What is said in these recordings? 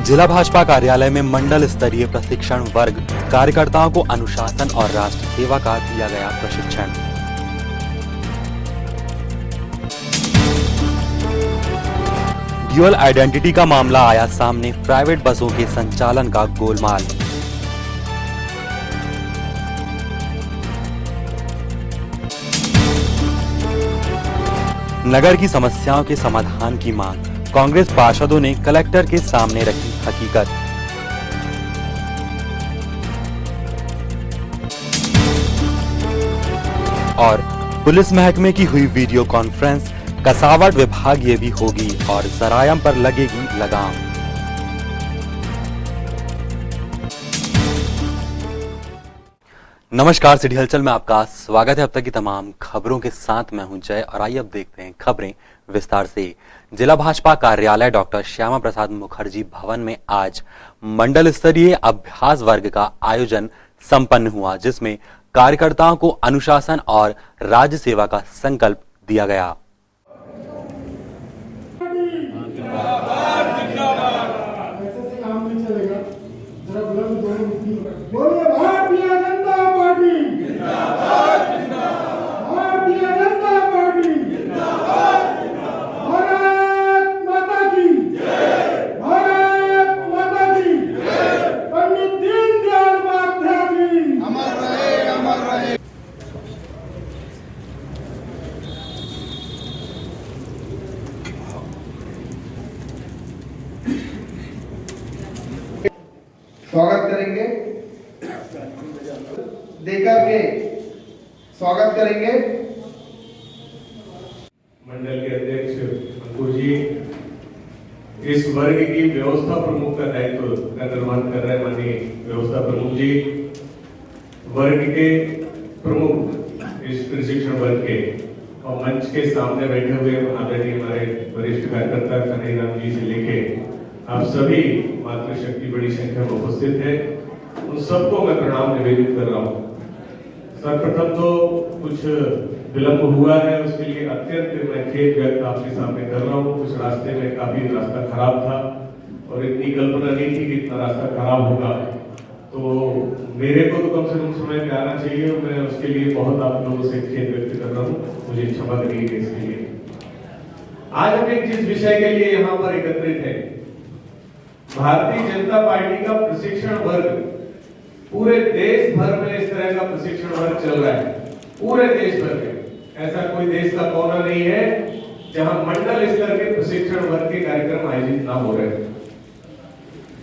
जिला भाजपा कार्यालय में मंडल स्तरीय प्रशिक्षण वर्ग कार्यकर्ताओं को अनुशासन और राष्ट्र सेवा का दिया गया प्रशिक्षण। ड्यूअल आइडेंटिटी का मामला आया सामने, प्राइवेट बसों के संचालन का गोलमाल। नगर की समस्याओं के समाधान की मांग, कांग्रेस पार्षदों ने कलेक्टर के सामने रखी हकीकत। और पुलिस महकमे की हुई वीडियो कॉन्फ्रेंस, कसावट विभागीय भी होगी और जरायम पर लगेगी लगाम। नमस्कार, सिटी हलचल में आपका स्वागत है। अब तक की तमाम खबरों के साथ मैं हूं जय और आइए अब देखते हैं खबरें विस्तार से। जिला भाजपा कार्यालय डॉक्टर श्यामा प्रसाद मुखर्जी भवन में आज मंडल स्तरीय अभ्यास वर्ग का आयोजन संपन्न हुआ, जिसमें कार्यकर्ताओं को अनुशासन और राज्य सेवा का संकल्प दिया गया। स्वागत करेंगे, देकर के स्वागत करेंगे। मंडल के अध्यक्ष अंकुर जी, इस वर्ग की व्यवस्था प्रमुख का दायित्व का निर्वहन कर रहे माननीय व्यवस्था प्रमुख जी, वर्ग के प्रमुख इस प्रशिक्षण वर्ग के और मंच के सामने बैठे हुए आदरणीय हमारे वरिष्ठ कार्यकर्ता कन्हैयाराम जी से लेके आप सभी मातृशक्ति बड़ी संख्या में उपस्थित है, उन सबको मैं प्रणाम निवेदित कर रहा हूँ। सर्वप्रथम तो कुछ विलंब हुआ है, उसके लिए अत्यंत मैं खेद व्यक्त आपके सामने कर रहा हूँ। कुछ रास्ते में काफी रास्ता खराब था और इतनी कल्पना नहीं थी कि इतना रास्ता खराब होगा, तो मेरे को तो कम से कम समय पे आना चाहिए। मैं उसके लिए बहुत आप लोगों से खेद व्यक्त कर रहा हूँ, मुझे क्षमा करिए इसके लिए। आज हम एक जिस विषय के लिए यहाँ पर एकत्रित है, भारतीय जनता पार्टी का प्रशिक्षण वर्ग, पूरे देश भर में इस तरह का प्रशिक्षण वर्ग चल रहा है। पूरे देश भर में ऐसा कोई देश का कोना नहीं है जहां मंडल स्तर के प्रशिक्षण वर्ग के कार्यक्रम आयोजित ना हो रहे।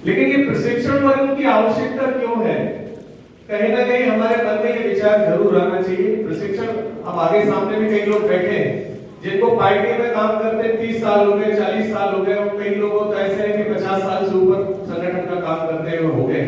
लेकिन ये प्रशिक्षण वर्ग की आवश्यकता क्यों है? कहीं ना कहीं हमारे मन में ये विचार जरूर आना चाहिए। प्रशिक्षण, अब आगे सामने भी कई लोग बैठे हैं जिनको पार्टी में काम करते 30 साल हो गए, 40 साल हो गए, और कई लोगों तो ऐसे हैं कि 50 साल से ऊपर संगठन का काम करते हुए हो गए।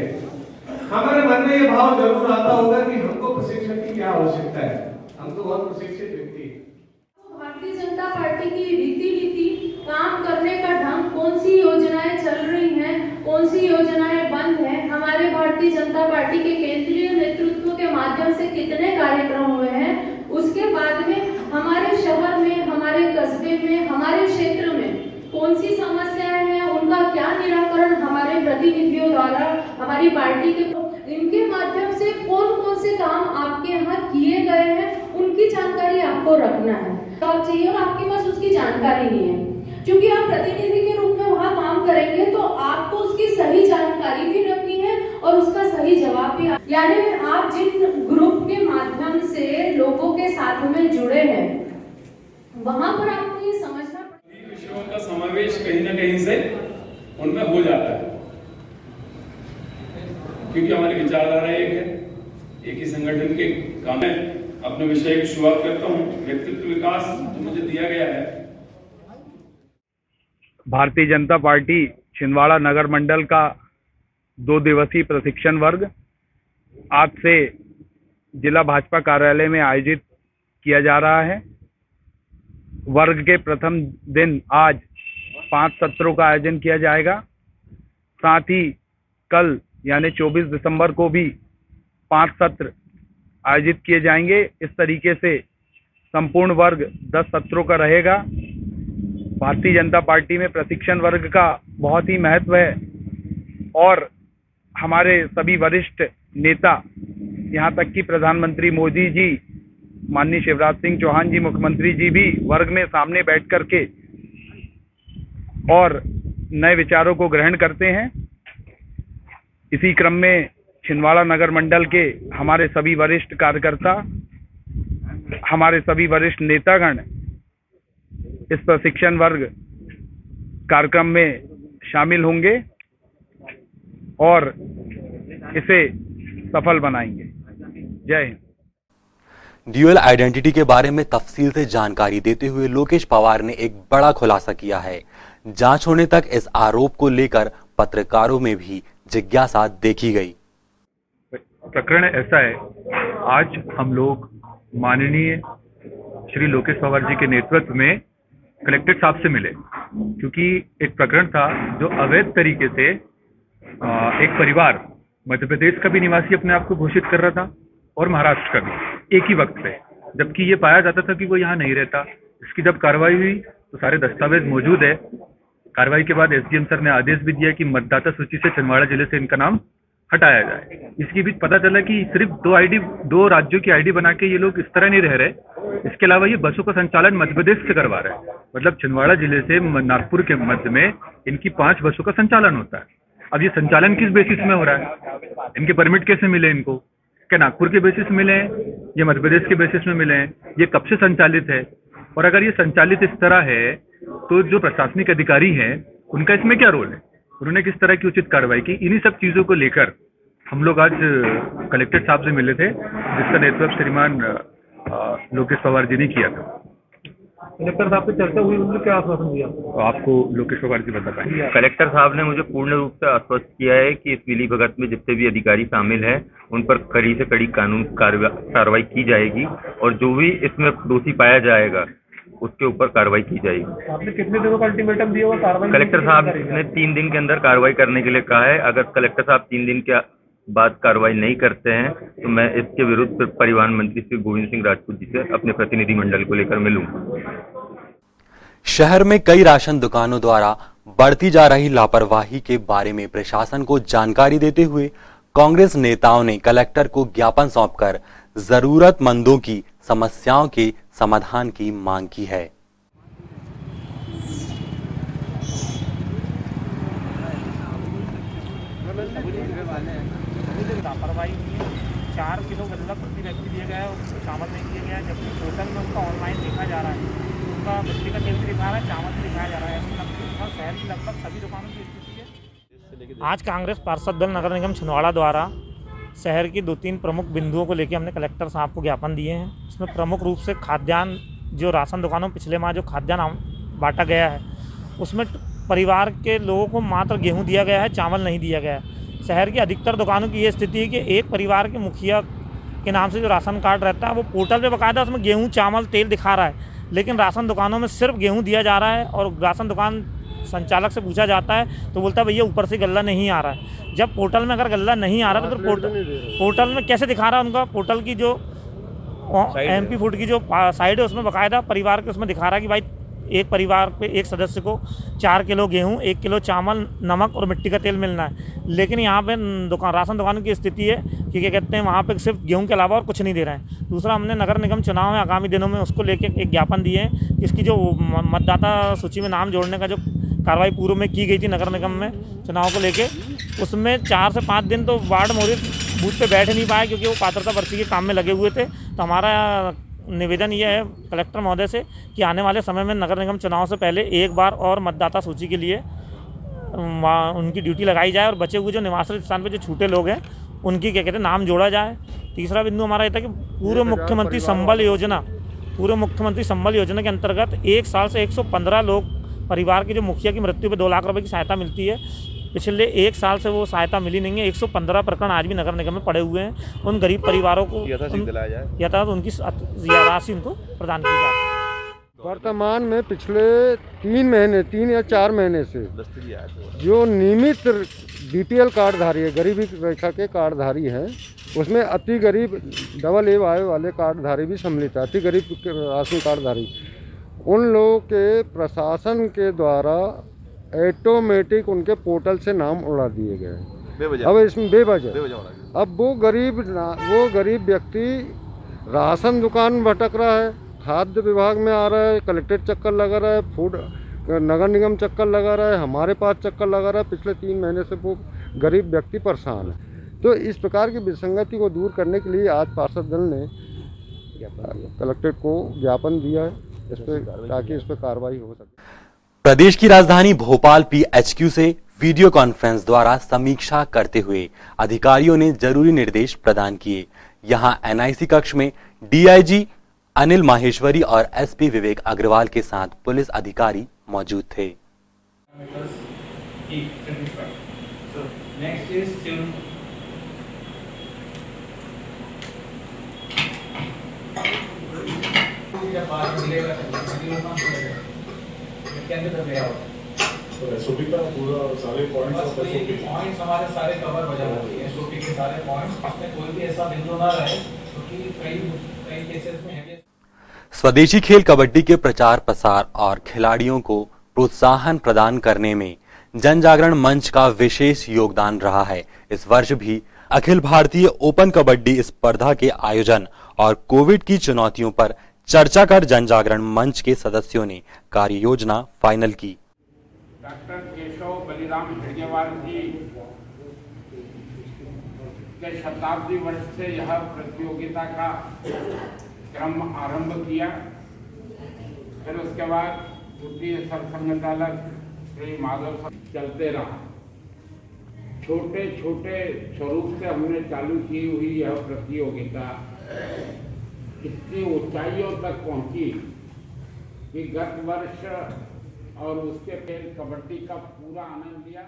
हमारे मन में ये भाव जरूर आता होगा कि हमको प्रशिक्षण की क्या आवश्यकता है, हम तो बहुत प्रशिक्षित व्यक्ति हैं। भारतीय जनता पार्टी की रीति नीति, काम करने का ढंग, कौन सी योजनाएं चल रही हैं, कौन सी योजनाएं बंद हैं, हमारे भारतीय जनता पार्टी के केंद्रीय नेतृत्व के माध्यम से कितने कार्यक्रम हुए हैं, उसके बाद में हमारे शहर में, हमारे कस्बे में, हमारे क्षेत्र में कौन सी समस्याएं हैं, उनका क्या निराकरण हमारे प्रतिनिधियों द्वारा, हमारी पार्टी के इनके माध्यम से कौन कौन से काम आपके यहाँ किए गए हैं, उनकी जानकारी आपको रखना है और चाहिए, और आपके पास उसकी जानकारी नहीं है। क्योंकि आप प्रतिनिधि के रूप में वहाँ काम करेंगे तो आपको उसकी सही जानकारी भी रखनी है और उसका सही जवाब भी, यानी आप जिन ग्रुप के माध्यम से लोगों के साथ में जुड़े हैं, वहाँ पर आपको ये समझना पड़ेगा। विषयों का समावेश कहीं ना कहीं से उनमें हो जाता है, क्योंकि हमारी विचारधारा एक है, एक ही संगठन के काम है। अपने विषय की शुरुआत करता हूँ। व्यक्तित्व विकास जो मुझे दिया गया है, भारतीय जनता पार्टी छिंदवाड़ा नगर मंडल का 2 दिवसीय प्रशिक्षण वर्ग आज से जिला भाजपा कार्यालय में आयोजित किया जा रहा है। वर्ग के प्रथम दिन आज 5 सत्रों का आयोजन किया जाएगा। साथ ही कल यानी 24 दिसंबर को भी 5 सत्र आयोजित किए जाएंगे। इस तरीके से संपूर्ण वर्ग 10 सत्रों का रहेगा। भारतीय जनता पार्टी में प्रशिक्षण वर्ग का बहुत ही महत्व है, और हमारे सभी वरिष्ठ नेता, यहाँ तक कि प्रधानमंत्री मोदी जी, माननीय शिवराज सिंह चौहान जी मुख्यमंत्री जी भी वर्ग में सामने बैठ करके और नए विचारों को ग्रहण करते हैं। इसी क्रम में छिंदवाड़ा नगर मंडल के हमारे सभी वरिष्ठ कार्यकर्ता, हमारे सभी वरिष्ठ नेतागण इस प्रशिक्षण वर्ग कार्यक्रम में शामिल होंगे और इसे सफल बनाएंगे। जय हिंद। ड्यूअल आइडेंटिटी के बारे में तफसील से जानकारी देते हुए लोकेश पवार ने एक बड़ा खुलासा किया है। जांच होने तक इस आरोप को लेकर पत्रकारों में भी जिज्ञासा देखी गई। प्रकरण ऐसा है, आज हम लोग माननीय श्री लोकेश पवार जी के नेतृत्व में कलेक्टर साहब से मिले, क्योंकि एक प्रकरण था जो अवैध तरीके से एक परिवार मध्य प्रदेश का भी निवासी अपने आप को घोषित कर रहा था और महाराष्ट्र का भी एक ही वक्त पे, जबकि ये पाया जाता था कि वो यहाँ नहीं रहता। इसकी जब कार्रवाई हुई तो सारे दस्तावेज मौजूद है। कार्रवाई के बाद एसडीएम सर ने आदेश भी दिया कि मतदाता सूची से छिंदवाड़ा जिले से इनका नाम हटाया जाए। इसके बीच पता चला कि सिर्फ दो राज्यों की आईडी बना के ये लोग इस तरह नहीं रह रहे। इसके अलावा ये बसों का संचालन मध्य प्रदेश से करवा रहे हैं। मतलब छिंदवाड़ा जिले से नागपुर के मध्य में इनकी 5 बसों का संचालन होता है। अब ये संचालन किस बेसिस में हो रहा है? इनके परमिट कैसे मिले इनको? क्या नागपुर के बेसिस मिले हैं या मध्य प्रदेश के बेसिस में मिले हैं? ये कब से संचालित है? और अगर ये संचालित इस तरह है तो जो प्रशासनिक अधिकारी हैं उनका इसमें क्या रोल है? उन्होंने किस तरह की उचित कार्रवाई की? इन्हीं सब चीजों को लेकर हम लोग आज कलेक्टर साहब से मिले थे, जिसका नेतृत्व श्रीमान लोकेश पवार जी ने किया था। कलेक्टर साहब से चर्चा हुई, उन्होंने क्या आश्वासन दिया? तो आपको लोकेश पवार जी बता पाएंगे। कलेक्टर साहब ने मुझे पूर्ण रूप से आश्वस्त किया है कि इस मिली भगत में जितने भी अधिकारी शामिल हैं उन पर कड़ी से कड़ी कानून कार्रवाई की जाएगी और जो भी इसमें दोषी पाया जाएगा उसके ऊपर कार्रवाई की जाएगी। आपने कितने दिनों का अल्टीमेटम दिया हुआ कार्रवाई? कलेक्टर साहब ने 3 दिन के अंदर कार्रवाई करने के लिए कहा है। अगर कलेक्टर साहब 3 दिन के बाद कार्रवाई नहीं करते हैं तो मैं इसके विरुद्ध परिवहन मंत्री श्री गोविंद सिंह राजपूत जी से अपने प्रतिनिधि मंडल को लेकर मिलूंगा। शहर में कई राशन दुकानों द्वारा बढ़ती जा रही लापरवाही के बारे में प्रशासन को जानकारी देते हुए कांग्रेस नेताओं ने कलेक्टर को ज्ञापन सौंपकर जरूरतमंदों की समस्याओं के समाधान की मांग की है। लापरवाही हुई है। 4 किलो गल्ला प्रति व्यक्ति दिया गया है, उसको चावल नहीं दिया गया है, जबकि पोर्टल में उनका ऑनलाइन देखा जा रहा है, उनका मिट्टी का तेल भी दिखा रहा है, चावल भी दिखाया जा रहा है। ऐसे शहर की लगभग सभी दुकानों की स्थिति है। आज कांग्रेस पार्षद दल नगर निगम छिंदवाड़ा द्वारा शहर की 2-3 प्रमुख बिंदुओं को लेकर हमने कलेक्टर साहब को ज्ञापन दिए हैं। इसमें प्रमुख रूप से खाद्यान्न, जो राशन दुकानों में पिछले माह जो खाद्यान्न बांटा गया है उसमें परिवार के लोगों को मात्र गेहूं दिया गया है, चावल नहीं दिया गया है। शहर की अधिकतर दुकानों की ये स्थिति है कि एक परिवार के मुखिया के नाम से जो राशन कार्ड रहता है वो पोर्टल पे बकायदा उसमें गेहूं, चावल, तेल दिखा रहा है, लेकिन राशन दुकानों में सिर्फ गेहूं दिया जा रहा है और राशन दुकान संचालक से पूछा जाता है तो बोलता है भैया ऊपर से गल्ला नहीं आ रहा है। जब पोर्टल में अगर गल्ला नहीं आ रहा तो फिर पोर्टल में कैसे दिखा रहा है? उनका पोर्टल की जो MP फूड की जो साइड है उसमें बकायदा परिवार के उसमें दिखा रहा है कि भाई एक परिवार पे एक सदस्य को 4 किलो गेहूं, 1 किलो चावल, नमक और मिट्टी का तेल मिलना है। लेकिन यहाँ पे राशन दुकानों की स्थिति है कि क्या कहते हैं, वहाँ पे सिर्फ गेहूं के अलावा और कुछ नहीं दे रहे हैं। दूसरा, हमने नगर निगम चुनाव में आगामी दिनों में उसको लेकर एक ज्ञापन दिए हैं। इसकी जो मतदाता सूची में नाम जोड़ने का जो कार्रवाई पूर्व में की गई थी नगर निगम में चुनाव को लेके, उसमें 4 से 5 दिन तो वार्ड मोहरित बूथ पे बैठ नहीं पाए क्योंकि वो पात्रता पर्ची के काम में लगे हुए थे। तो हमारा निवेदन यह है कलेक्टर महोदय से कि आने वाले समय में नगर निगम चुनाव से पहले एक बार और मतदाता सूची के लिए उनकी ड्यूटी लगाई जाए और बचे हुए जो निवासी स्थान पे जो छूटे लोग हैं उनकी क्या कहते हैं नाम जोड़ा जाए। तीसरा बिंदु हमारा ये था कि पूर्व मुख्यमंत्री संबल योजना के अंतर्गत 1 साल से 115 लोग परिवार के जो मुखिया की मृत्यु पर 2 लाख रुपए की सहायता मिलती है, पिछले 1 साल से वो सहायता मिली नहीं है। 115 प्रकरण आज भी नगर निगम में पड़े हुए हैं। उन गरीब परिवारों को यथावत उनकी राशि उनको प्रदान की जाए। वर्तमान में पिछले 3 या 4 महीने से जो नियमित BPL कार्डधारी है, गरीबी रेखा के कार्डधारी हैं, उसमें अति गरीब AA वाले कार्डधारी भी सम्मिलित है। अति गरीब राशन कार्डधारी, उन लोगों के प्रशासन के द्वारा ऑटोमेटिक उनके पोर्टल से नाम उड़ा दिए गए। अब इसमें बेवजह अब वो गरीब व्यक्ति राशन दुकान भटक रहा है, खाद्य विभाग में आ रहा है, कलेक्ट्रेट चक्कर लगा रहा है, फूड नगर निगम चक्कर लगा रहा है, हमारे पास चक्कर लगा रहा है। पिछले 3 महीने से वो गरीब व्यक्ति परेशान है। तो इस प्रकार की विसंगति को दूर करने के लिए आज पार्षद दल ने कलेक्ट्रेट को ज्ञापन दिया है इस पे, ताकि इस पर कार्रवाई हो सके। प्रदेश की राजधानी भोपाल PHQ से वीडियो कॉन्फ्रेंस द्वारा समीक्षा करते हुए अधिकारियों ने जरूरी निर्देश प्रदान किए। यहां NIC कक्ष में DIG अनिल माहेश्वरी और SP विवेक अग्रवाल के साथ पुलिस अधिकारी मौजूद थे। एसओपी का पूरा सारे पॉइंट्स हमारे सारे कवर हो जाते हैं। एसओपी के सारे पॉइंट्स, इसमें कोई भी ऐसा बिंदु ना रहे, क्योंकि कई केसेस में है। स्वदेशी खेल कबड्डी के प्रचार प्रसार और खिलाड़ियों को प्रोत्साहन प्रदान करने में जन जागरण मंच का विशेष योगदान रहा है। इस वर्ष भी अखिल भारतीय ओपन कबड्डी स्पर्धा के आयोजन और कोविड की चुनौतियों पर चर्चा कर जन जागरण मंच के सदस्यों ने कार्य योजना फाइनल की। डॉक्टर केशव बलिराम हेडगेवार जी के शताब्दी वर्ष से यह प्रतियोगिता का क्रम आरंभ किया। फिर उसके बाद द्वितीय सरसंघचालक श्री माधव चलते रहा। छोटे छोटे स्वरूप से हमने चालू की हुई यह प्रतियोगिता इतनी ऊंचाइयों तक पहुंची कि गत वर्ष और उसके पहले कबड्डी का पूरा आनंद लिया।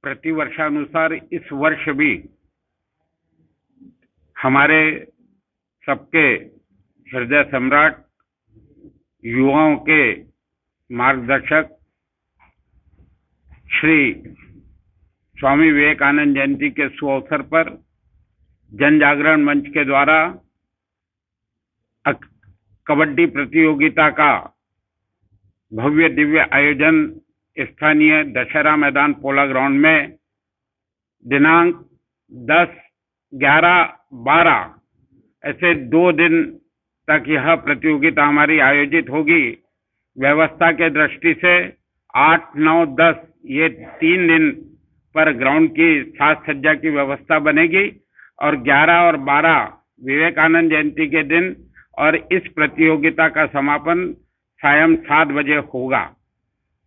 प्रतिवर्षानुसार इस वर्ष भी हमारे सबके हृदय सम्राट, युवाओं के मार्गदर्शक श्री स्वामी विवेकानंद जयंती के सुअवसर पर जन जागरण मंच के द्वारा कबड्डी प्रतियोगिता का भव्य दिव्य आयोजन स्थानीय दशहरा मैदान पोला ग्राउंड में दिनांक 10, 11, 12 ऐसे 2 दिन तक यह प्रतियोगिता हमारी आयोजित होगी। व्यवस्था के दृष्टि से 8, 9, 10 ये 3 दिन पर ग्राउंड की साज सज्जा की व्यवस्था बनेगी और 11 और 12 विवेकानंद जयंती के दिन और इस प्रतियोगिता का समापन सायं 7 बजे होगा।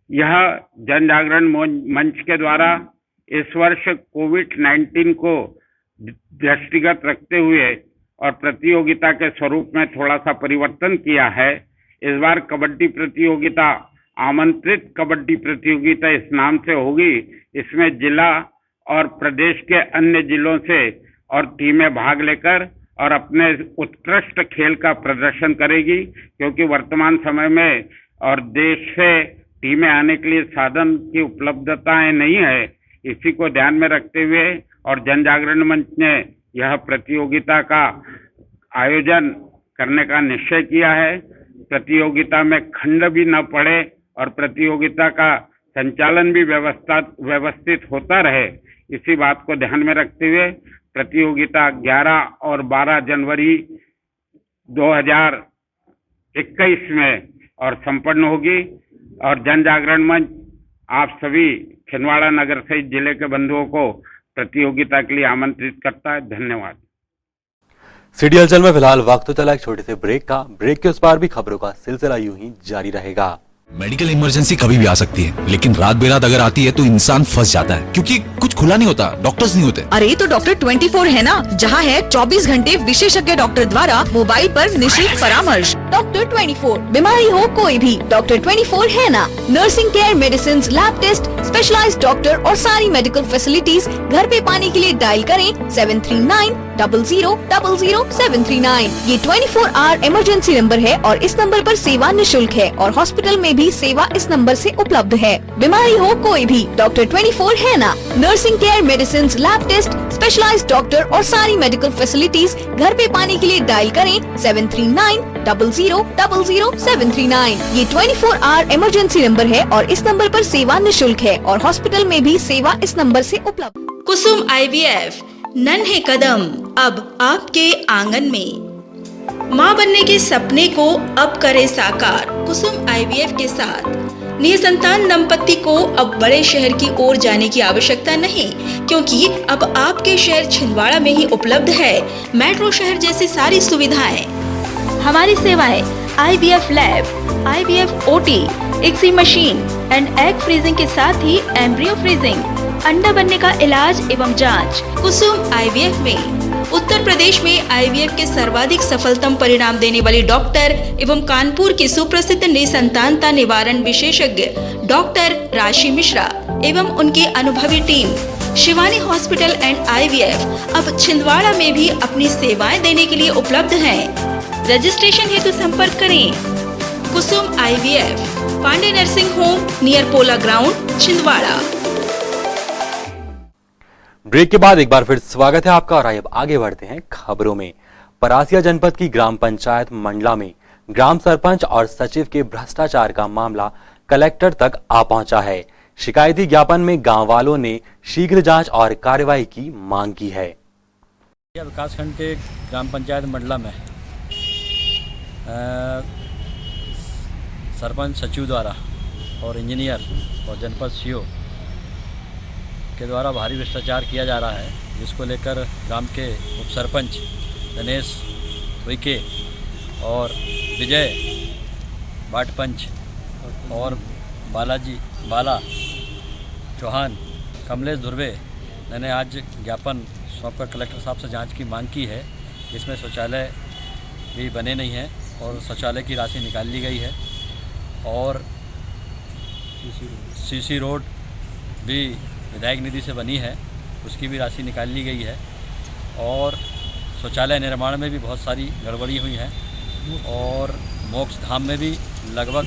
यह जन जागरण मंच के द्वारा इस वर्ष कोविड-19 को दृष्टिगत रखते हुए और प्रतियोगिता के स्वरूप में थोड़ा सा परिवर्तन किया है। इस बार कबड्डी प्रतियोगिता आमंत्रित कबड्डी प्रतियोगिता इस नाम से होगी। इसमें जिला और प्रदेश के अन्य जिलों से और टीमें भाग लेकर और अपने उत्कृष्ट खेल का प्रदर्शन करेगी, क्योंकि वर्तमान समय में और देश से टीमें आने के लिए साधन की उपलब्धताएं नहीं है। इसी को ध्यान में रखते हुए और जन जागरण मंच ने यह प्रतियोगिता का आयोजन करने का निश्चय किया है। प्रतियोगिता में खंड भी न पड़े और प्रतियोगिता का संचालन भी व्यवस्थित होता रहे, इसी बात को ध्यान में रखते हुए प्रतियोगिता 11 और 12 जनवरी 2021 में और संपन्न होगी। और जन जागरण मंच आप सभी छिंदवाड़ा नगर सहित जिले के बंधुओं को प्रतियोगिता के लिए आमंत्रित करता है। धन्यवाद। सिटी हलचल में फिलहाल वक्त तो चला एक छोटे से ब्रेक का। ब्रेक के उस पार भी खबरों का सिलसिला यूं ही जारी रहेगा। मेडिकल इमरजेंसी कभी भी आ सकती है, लेकिन रात बेरात अगर आती है तो इंसान फंस जाता है, क्योंकि कुछ खुला नहीं होता, डॉक्टर्स नहीं होते। अरे तो डॉक्टर 24 है ना, जहाँ है 24 घंटे विशेषज्ञ डॉक्टर द्वारा मोबाइल पर निःशुल्क परामर्श। डॉक्टर 24, बीमारी हो कोई भी, डॉक्टर 24 है ना। Nursing care, medicine, lab test, specialised doctor और सारी मेडिकल फैसिलिटीज घर पे पाने के लिए डायल करें 739 00000739। ये 24 आवर इमरजेंसी नंबर है और इस नंबर पर सेवा निःशुल्क है और हॉस्पिटल में भी सेवा इस नंबर से उपलब्ध है। बीमारी हो कोई भी, डॉक्टर 24 है ना। Nursing care, medicine, lab test, specialised doctor और सारी मेडिकल फैसिलिटीज घर पे पाने के लिए डायल करें 739000739। ये 24 आवर इमरजेंसी नंबर है और इस नंबर पर सेवा निःशुल्क है और हॉस्पिटल में भी सेवा इस नंबर से उपलब्ध। कुसुम IVF, नन्हे कदम अब आपके आंगन में। माँ बनने के सपने को अब करे साकार। कुसुम IVF के साथ निसंतान दंपति को अब बड़े शहर की ओर जाने की आवश्यकता नहीं, क्योंकि अब आपके शहर छिंदवाड़ा में ही उपलब्ध है मेट्रो शहर जैसी सारी सुविधाएं। हमारी सेवाएं IVF lab, IVF OT, ICSI machine and egg freezing के साथ ही एम्ब्रियो फ्रीजिंग, अंडा बनने का इलाज एवं जांच। कुसुम IVF में उत्तर प्रदेश में IVF के सर्वाधिक सफलतम परिणाम देने वाली डॉक्टर एवं कानपुर की सुप्रसिद्ध निसंतानता निवारण विशेषज्ञ डॉक्टर राशि मिश्रा एवं उनकी अनुभवी team Shivani hospital and IVF अब छिंदवाड़ा में भी अपनी सेवाएं देने के लिए उपलब्ध हैं। रजिस्ट्रेशन हेतु संपर्क करें Kusum IVF, Pandey nursing home, near Pola ground, Chhindwara. Break के बाद एक बार फिर स्वागत है आपका और आइए अब आगे बढ़ते हैं खबरों में। परासिया जनपद की ग्राम पंचायत मंडला में ग्राम सरपंच और सचिव के भ्रष्टाचार का मामला कलेक्टर तक आ पहुंचा है। शिकायती ज्ञापन में गांव वालों ने शीघ्र जांच और कार्रवाई की मांग की है। विकासखंड के ग्राम पंचायत मंडला में सरपंच सचिव द्वारा और इंजीनियर और जनपद सीओ के द्वारा भारी भ्रष्टाचार किया जा रहा है, जिसको लेकर ग्राम के उप सरपंच दिनेश उइके और विजय भाटपंच और बाला चौहान, कमलेश धुर्वे ने आज ज्ञापन सौंपकर कलेक्टर साहब से जांच की मांग की है। इसमें शौचालय भी बने नहीं हैं और शौचालय की राशि निकाल ली गई है और सीसी रोड भी विधायक निधि से बनी है, उसकी भी राशि निकाल ली गई है और शौचालय निर्माण में भी बहुत सारी गड़बड़ी हुई है और मोक्ष धाम में भी लगभग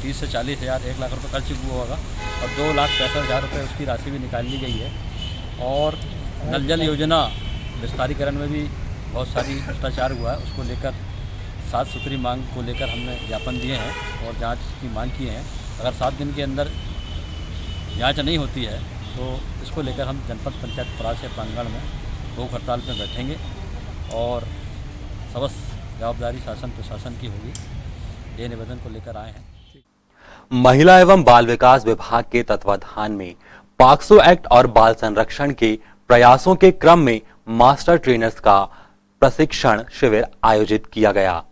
30 से 40 हज़ार 1 लाख रुपये खर्च हुआ होगा और 2,65,000 रुपये उसकी राशि भी निकाल ली गई है और नल जल योजना विस्तारीकरण में भी बहुत सारी भ्रष्टाचार हुआ है। उसको लेकर साफ सुथरी मांग को लेकर हमने ज्ञापन दिए हैं और जांच की मांग की है। अगर 7 दिन के अंदर जांच नहीं होती है तो इसको लेकर हम जनपद पंचायत परासिया प्रांगण में भूख हड़ताल पर बैठेंगे और समस्त जवाबदारी शासन प्रशासन की होगी। ये निवेदन को लेकर आए हैं। महिला एवं बाल विकास विभाग के तत्वाधान में पॉक्सो एक्ट और बाल संरक्षण के प्रयासों के क्रम में मास्टर ट्रेनर्स का प्रशिक्षण शिविर आयोजित किया गया।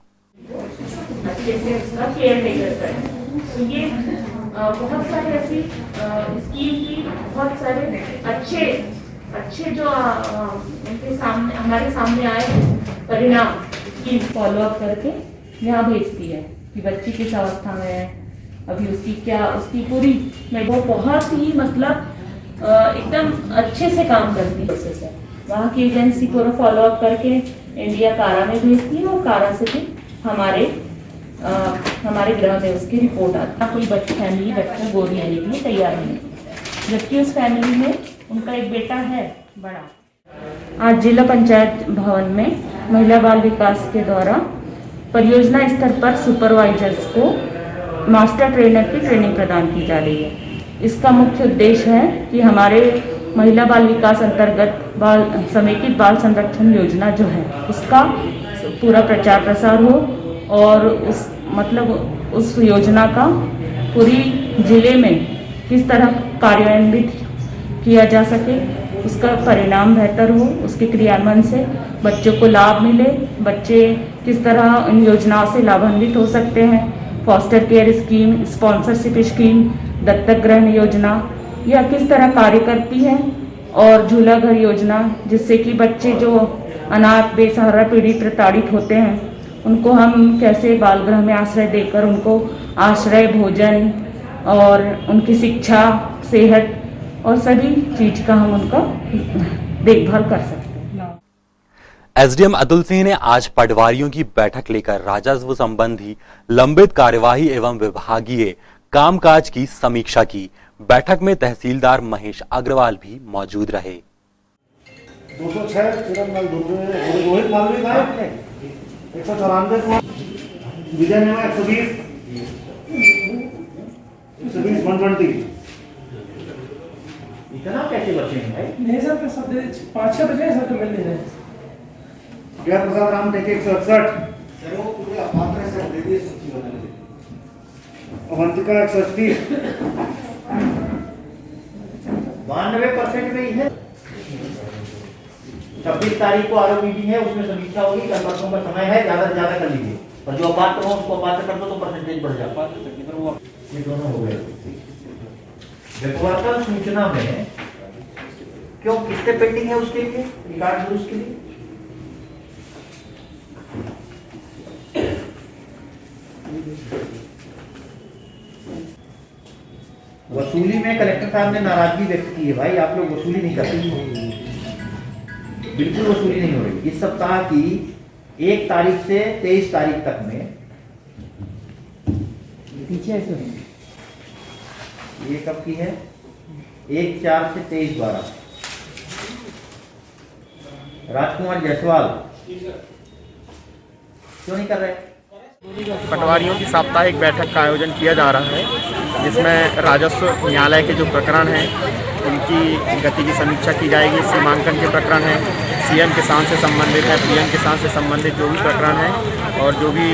अच्छे से उसका केयर टेकर करें। तो ये बहुत सारे ऐसी स्कीम की बहुत सारे अच्छे जो उनके सामने हमारे सामने आए परिणाम की फॉलो अप करके यहाँ भेजती है कि बच्ची किस अवस्था में है, अभी उसकी पूरी वो बहुत ही मतलब एकदम अच्छे से काम करती है। उससे वहाँ की एजेंसी पूरा फॉलो अप करके इंडिया कारा में भेजती है और कारा से भी हमारे गृह में उसकी रिपोर्ट आती है। कोई फैमिली बच्चा गोद लेने के लिए तैयार नहीं, जबकि उस फैमिली में उनका एक बेटा है बड़ा। आज जिला पंचायत भवन में महिला बाल विकास के द्वारा परियोजना स्तर पर सुपरवाइजर्स को मास्टर ट्रेनर की ट्रेनिंग प्रदान की जा रही है। इसका मुख्य उद्देश्य है कि हमारे महिला बाल विकास अंतर्गत समेकित बाल संरक्षण योजना जो है उसका पूरा प्रचार प्रसार हो और उस योजना का पूरी जिले में किस तरह कार्यान्वित किया जा सके, उसका परिणाम बेहतर हो, उसके क्रियान्वयन से बच्चों को लाभ मिले, बच्चे किस तरह इन योजनाओं से लाभान्वित हो सकते हैं। Foster care scheme, sponsorship scheme, दत्तक ग्रहण योजना यह किस तरह कार्य करती है और झूला घर योजना, जिससे कि बच्चे जो अनाथ बेसहारा पीड़ित प्रताड़ित होते हैं उनको हम कैसे बाल गृह में आश्रय देकर उनको आश्रय, भोजन और उनकी शिक्षा, सेहत और सभी चीज का हम उनका देखभाल कर सकते हैं। एसडीएम अतुल सिंह ने आज पटवारियों की बैठक लेकर राजस्व संबंधी लंबित कार्यवाही एवं विभागीय कामकाज की समीक्षा की। बैठक में तहसीलदार महेश अग्रवाल भी मौजूद रहे। 206 रोहित मालवी था 194 विजय ने 120 120 इतना कैसे बचे हैं भाई? नहीं सर, 5-6 बजे सर तो मिल नहीं रहे। जय प्रसाद राम टेके 168 अवंतिका 130 92% में ही है। 26 तारीख को आरओ मीटिंग है, उसमें समीक्षा होगी। कल परसों का समय है, ज्यादा से ज्यादा कर लीजिए, और जो अपात्र हो उसको अपात्र कर दो तो परसेंटेज बढ़ जाता। ये दोनों हो गए। विवर्तन सूचना में क्यों कितने पेंडिंग है उसके लिए रिकॉर्ड दुरुस्त के लिए? वसूली में कलेक्टर साहब ने नाराजगी व्यक्त की है। भाई आप लोग वसूली नहीं करते, बिल्कुल वसूली नहीं हो रही। इस सप्ताह की 1 तारीख से 23 तारीख तक में पीछे ये कब की है? 1/4 से 23/12। राजकुमार जायसवाल क्यों नहीं कर रहे? पटवारियों की साप्ताहिक बैठक का आयोजन किया जा रहा है, जिसमें राजस्व न्यायालय के जो प्रकरण हैं उनकी गति की समीक्षा की जाएगी। सीमांकन के प्रकरण हैं, सीएम किसान से संबंधित है, पीएम किसान से संबंधित जो भी प्रकरण हैं और जो भी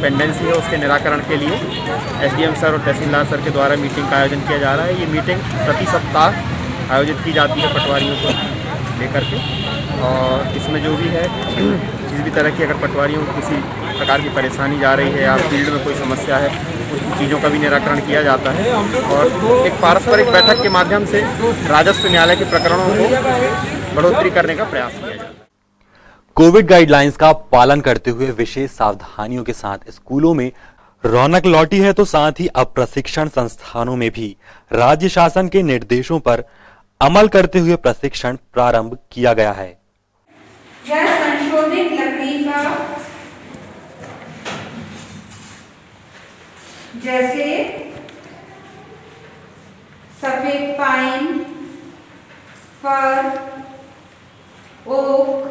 पेंडेंसी है उसके निराकरण के लिए एसडीएम सर और तहसीलदार सर के द्वारा मीटिंग का आयोजन किया जा रहा है। ये मीटिंग प्रति सप्ताह आयोजित की जाती है पटवारियों को लेकर के, और इसमें जो भी है किसी भी तरह की अगर पटवारियों को किसी प्रकार की परेशानी जा रही है या फील्ड में कोई समस्या है, उन चीज़ों का भी निराकरण किया जाता है। और एक पारस्परिक बैठक के माध्यम से राजस्व न्यायालय के प्रकरणों को बढ़ोतरी करने का प्रयास किया जाता है। कोविड गाइडलाइंस का पालन करते हुए विशेष सावधानियों के साथ स्कूलों में रौनक लौटी है, तो साथ ही अब प्रशिक्षण संस्थानों में भी राज्य शासन के निर्देशों पर अमल करते हुए प्रशिक्षण प्रारंभ किया गया है। यह संशोधित लकड़ी का जैसे सफेद पाइन, फर, ओक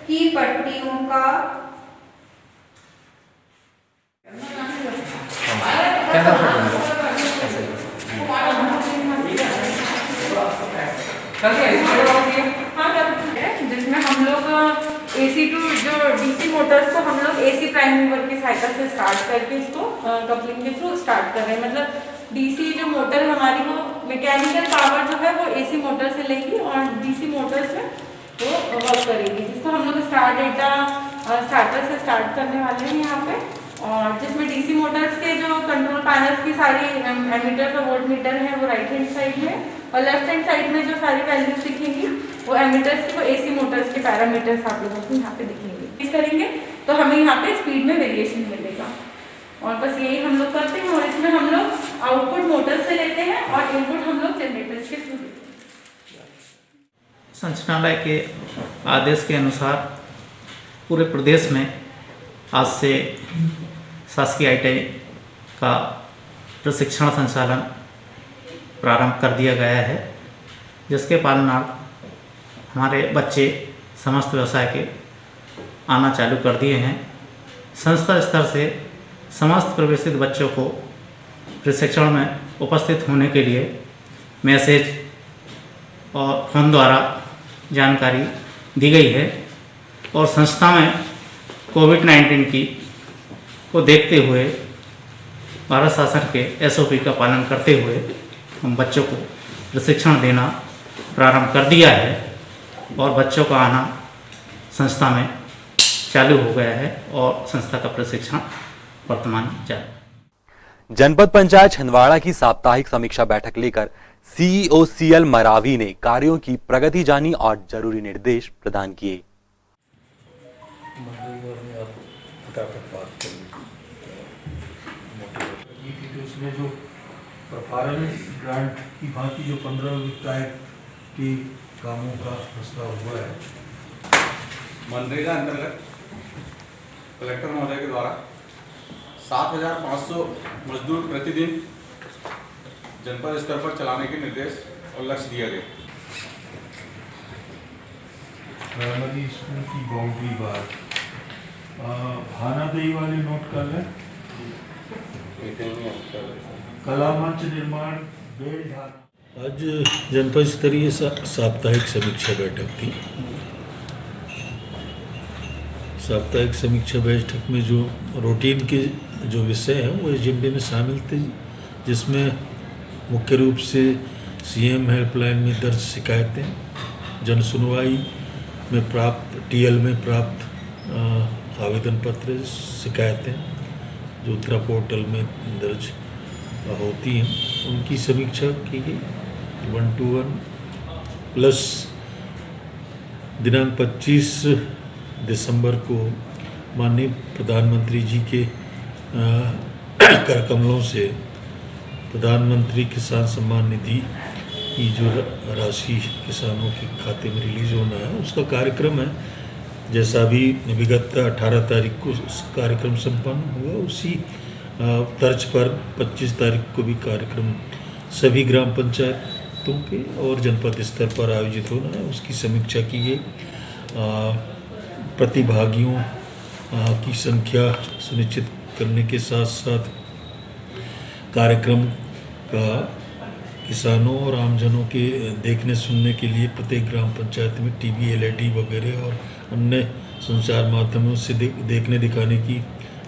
की पट्टियों का जिसमें हम लोग AC टू जो DC मोटर्स को हम लोग AC प्राइम मूवर की साइकिल से स्टार्ट करके इसको कपलिंग के थ्रू स्टार्ट कर रहे हैं। मतलब DC जो मोटर हमारी वो मैकेनिकल पावर जो है वो AC मोटर से लेगी और DC मोटर्स में वो वर्क करेगी, जिसको हम लोग स्टार्ट डेटा स्टार्टर से स्टार्ट करने वाले हैं यहाँ पे। और जिसमें DC मोटर्स के जो कंट्रोल पैनल्स की सारी एमीटर्स और वोल्ट मीटर हैं वो राइट हैंड साइड में, और लेफ्ट हैंड साइड में जो सारी वैल्यूज दिखेंगी वो एमीटर्स की, वो AC मोटर्स के पैरामीटर्स आप लोगों को यहाँ पे दिखेंगे। इस करेंगे तो हमें यहाँ पे स्पीड में वेरिएशन मिलेगा, और बस यही हम लोग करते हैं। और इसमें हम लोग आउटपुट मोटर से लेते हैं और इनपुट हम लोग जनरेटर्स के थ्रू देते हैं। संचालनालय के आदेश के अनुसार पूरे प्रदेश में आज से शासकीय ITI का प्रशिक्षण संचालन प्रारंभ कर दिया गया है, जिसके पालनार्थ हमारे बच्चे समस्त व्यवसाय के आना चालू कर दिए हैं। संस्था स्तर से समस्त प्रवेशित बच्चों को प्रशिक्षण में उपस्थित होने के लिए मैसेज और फोन द्वारा जानकारी दी गई है, और संस्था में कोविड-19 की को देखते हुए भारत शासन के SOP का पालन करते हुए हम बच्चों को प्रशिक्षण देना प्रारंभ कर दिया है, और बच्चों का आना संस्था में चालू हो गया है और संस्था का प्रशिक्षण वर्तमान चालू। जनपद पंचायत छिंदवाड़ा की साप्ताहिक समीक्षा बैठक लेकर CEO CL मरावी ने कार्यों की प्रगति जानी और जरूरी निर्देश प्रदान किए। उसमें जो परफॉर्मेंस ग्रांट की बाकी जो 15 वित्तायन के कामों का प्रस्ताव हुआ है मनरेगा अंतर्गत कलेक्टर महोदय के द्वारा 7,500 मजदूर प्रतिदिन जनपद स्तर पर चलाने के निर्देश और लक्ष्य दिया गया। प्राइमरी स्कूल की बाउंड्री बार भानादेई वाले नोट कर लें। कला मंच निर्माण बेलढाना। आज जनपद स्तरीय साप्ताहिक समीक्षा बैठक थी। साप्ताहिक समीक्षा बैठक में जो रूटीन के जो विषय हैं वो एजेंडे में शामिल थे, जिसमें मुख्य रूप से सीएम हेल्पलाइन में दर्ज शिकायतें, जन सुनवाई में प्राप्त टीएल में प्राप्त आवेदन पत्र, शिकायतें जो उत्तरा पोर्टल में दर्ज होती हैं, उनकी समीक्षा की गई 1-to-1 प्लस दिनांक 25 दिसंबर को माननीय प्रधानमंत्री जी के कर कमलों से प्रधानमंत्री किसान सम्मान निधि की जो राशि किसानों के खाते में रिलीज होना है उसका कार्यक्रम है। जैसा भी विगत 18 तारीख को कार्यक्रम संपन्न हुआ, उसी तर्ज पर 25 तारीख को भी कार्यक्रम सभी ग्राम पंचायतों के और जनपद स्तर पर आयोजित होना है, उसकी समीक्षा की गई। प्रतिभागियों की संख्या सुनिश्चित करने के साथ साथ कार्यक्रम का किसानों और आमजनों के देखने सुनने के लिए प्रत्येक ग्राम पंचायत में टीवी, एलईडी वगैरह और अन्य संचार माध्यमों से देखने दिखाने की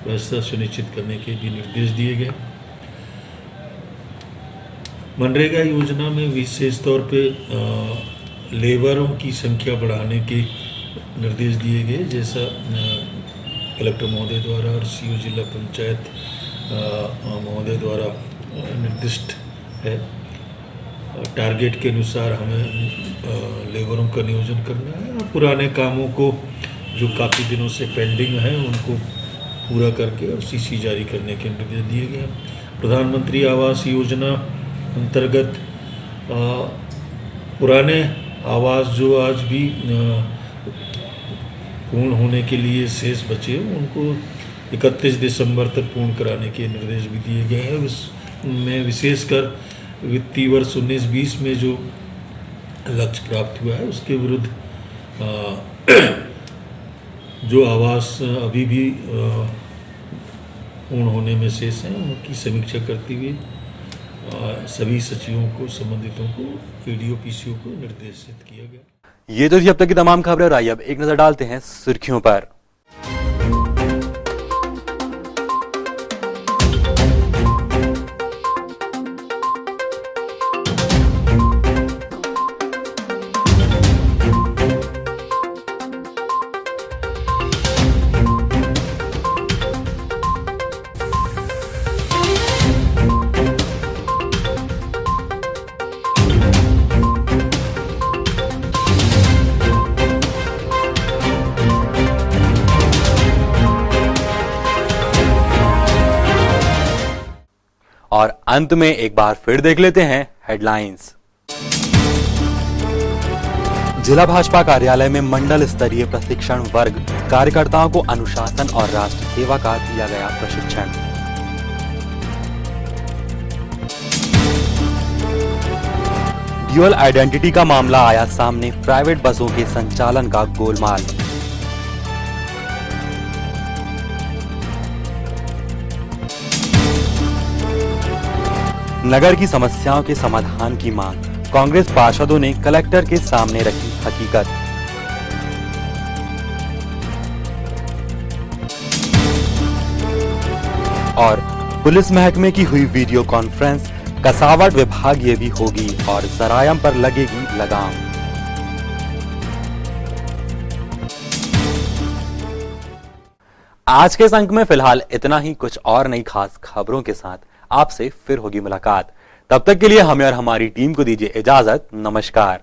व्यवस्था सुनिश्चित करने के भी निर्देश दिए गए। मनरेगा योजना में विशेष तौर पे लेबरों की संख्या बढ़ाने के निर्देश दिए गए, जैसा कलेक्टर महोदय द्वारा और सीओ जिला पंचायत महोदय द्वारा निर्दिष्ट है। टारगेट के अनुसार हमें लेबरों का नियोजन करना है और पुराने कामों को जो काफ़ी दिनों से पेंडिंग है उनको पूरा करके और सीसी जारी करने के निर्देश दिए गए। प्रधानमंत्री आवास योजना अंतर्गत पुराने आवास जो आज भी पूर्ण होने के लिए शेष बचे उनको 31 दिसंबर तक पूर्ण कराने के निर्देश भी दिए गए हैं। उसमें विशेषकर वित्तीय वर्ष 19-20 में जो लक्ष्य प्राप्त हुआ है उसके विरुद्ध जो आवास अभी भी पूर्ण होने में शेष हैं उनकी समीक्षा करते हुए सभी सचिवों को, संबंधितों को, पीडीओ, पीसीओ को निर्देशित किया गया। ये तो थी अब तक की तमाम खबरें और आइए अब एक नजर डालते हैं सुर्खियों पर। और अंत में एक बार फिर देख लेते हैं हेडलाइंस। जिला भाजपा कार्यालय में मंडल स्तरीय प्रशिक्षण वर्ग, कार्यकर्ताओं को अनुशासन और राष्ट्र सेवा का दिया गया प्रशिक्षण। ड्यूअल आइडेंटिटी का मामला आया सामने, प्राइवेट बसों के संचालन का गोलमाल। नगर की समस्याओं के समाधान की मांग, कांग्रेस पार्षदों ने कलेक्टर के सामने रखी हकीकत। और पुलिस महकमे की हुई वीडियो कॉन्फ्रेंस, कसावट विभागीय भी होगी और जरायम पर लगेगी लगाम। आज के इस अंक में फिलहाल इतना ही। कुछ और नई खास खबरों के साथ आपसे फिर होगी मुलाकात। तब तक के लिए हमें और हमारी टीम को दीजिए इजाजत। नमस्कार।